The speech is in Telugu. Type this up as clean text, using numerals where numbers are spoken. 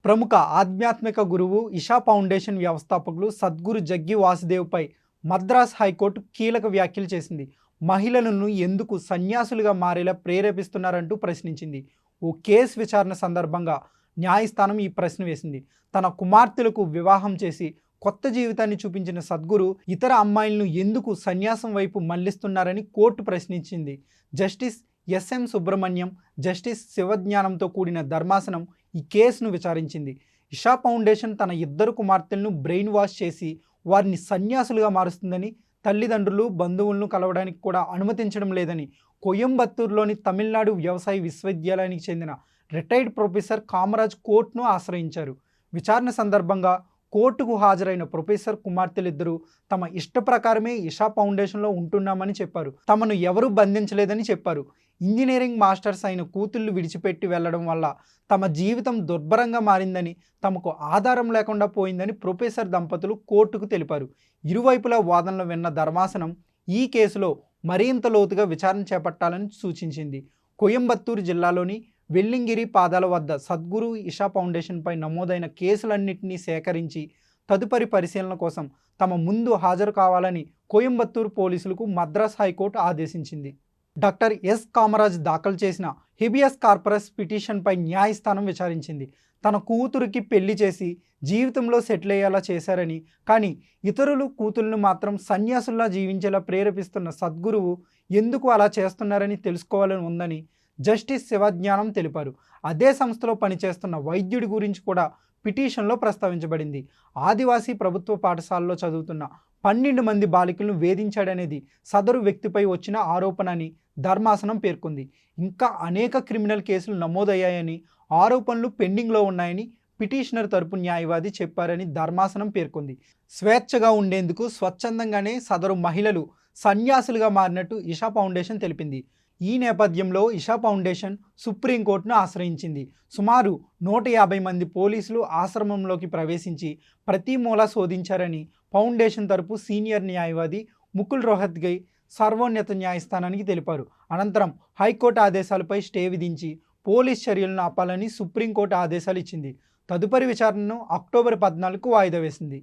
ప్రముఖ ఆధ్యాత్మిక గురువు ఇషా ఫౌండేషన్ వ్యవస్థాపకులు సద్గురు జగ్గి వాసుదేవ్పై మద్రాస్ హైకోర్టు కీలక వ్యాఖ్యలు చేసింది. మహిళలను ఎందుకు సన్యాసులుగా మారేలా ప్రేరేపిస్తున్నారంటూ ప్రశ్నించింది. ఓ కేసు విచారణ సందర్భంగా న్యాయస్థానం ఈ ప్రశ్న వేసింది. తన కుమార్తెలకు వివాహం చేసి కొత్త జీవితాన్ని చూపించిన సద్గురు ఇతర అమ్మాయిలను ఎందుకు సన్యాసం వైపు మళ్లిస్తున్నారని కోర్టు ప్రశ్నించింది. జస్టిస్ ఎస్ఎం సుబ్రహ్మణ్యం, జస్టిస్ శివజ్ఞానంతో కూడిన ధర్మాసనం ఈ కేసును విచారించింది. ఇషా ఫౌండేషన్ తన ఇద్దరు కుమార్తెలను బ్రెయిన్ వాష్ చేసి వారిని సన్యాసులుగా మారుస్తుందని, తల్లిదండ్రులు బంధువులను కలవడానికి కూడా అనుమతించడం లేదని కోయంబత్తూరులోని తమిళనాడు వ్యవసాయ విశ్వవిద్యాలయానికి చెందిన రిటైర్డ్ ప్రొఫెసర్ కామరాజ్ కోర్టును ఆశ్రయించారు. విచారణ సందర్భంగా కోర్టుకు హాజరైన ప్రొఫెసర్ కుమార్తెలిద్దరూ తమ ఇష్ట ప్రకారమే ఇషా ఫౌండేషన్లో ఉంటున్నామని చెప్పారు. తమను ఎవరూ బంధించలేదని చెప్పారు. ఇంజనీరింగ్ మాస్టర్స్ అయిన కూతుళ్లు విడిచిపెట్టి వెళ్లడం వల్ల తమ జీవితం దుర్భరంగా మారిందని, తమకు ఆధారం లేకుండా పోయిందని ప్రొఫెసర్ దంపతులు కోర్టుకు తెలిపారు. ఇరువైపులా వాదనలు విన్న ధర్మాసనం ఈ కేసులో మరింత లోతుగా విచారణ చేపట్టాలని సూచించింది. కోయంబత్తూరు జిల్లాలోని వెల్లింగిరి పాదాల వద్ద సద్గురు ఇషా ఫౌండేషన్పై నమోదైన కేసులన్నింటినీ సేకరించి తదుపరి పరిశీలన కోసం తమ ముందు హాజరు కావాలని కోయంబత్తూరు పోలీసులకు మద్రాస్ హైకోర్టు ఆదేశించింది. డాక్టర్ ఎస్ కామరాజ్ దాఖలు చేసిన హెబియస్ కార్పరస్ పిటిషన్పై న్యాయస్థానం విచారించింది. తన కూతురికి పెళ్లి చేసి జీవితంలో సెటిల్ అయ్యేలా చేశారని, కానీ ఇతరులు కూతుళ్లను మాత్రం సన్యాసుల్లా జీవించేలా ప్రేరేపిస్తున్న సద్గురువు ఎందుకు అలా చేస్తున్నారని తెలుసుకోవాలని ఉందని జస్టిస్ శివజ్ఞానం తెలిపారు. అదే సంస్థలో పనిచేస్తున్న వైద్యుడి గురించి కూడా పిటిషన్లో ప్రస్తావించబడింది. ఆదివాసీ ప్రభుత్వ పాఠశాలలో చదువుతున్న 12 మంది బాలికలను వేధించాడనేది సదరు వ్యక్తిపై వచ్చిన ఆరోపణ అని ధర్మాసనం పేర్కొంది. ఇంకా అనేక క్రిమినల్ కేసులు నమోదయ్యాయని, ఆరోపణలు పెండింగ్లో ఉన్నాయని పిటిషనర్ తరపు న్యాయవాది చెప్పారని ధర్మాసనం పేర్కొంది. స్వేచ్ఛగా ఉండేందుకు స్వచ్ఛందంగానే సదరు మహిళలు సన్యాసులుగా మారినట్టు ఇషా ఫౌండేషన్ తెలిపింది. ఈ నేపథ్యంలో ఇషా ఫౌండేషన్ సుప్రీంకోర్టును ఆశ్రయించింది. సుమారు 150 మంది పోలీసులు ఆశ్రమంలోకి ప్రవేశించి ప్రతి మూల శోధించారని ఫౌండేషన్ తరపు సీనియర్ న్యాయవాది ముకుల్ రోహత్గై సర్వోన్నత న్యాయస్థానానికి తెలిపారు. అనంతరం హైకోర్టు ఆదేశాలపై స్టే విధించి పోలీస్ చర్యలను ఆపాలని సుప్రీంకోర్టు ఆదేశాలు ఇచ్చింది. తదుపరి విచారణను అక్టోబర్ 14కు వాయిదా వేసింది.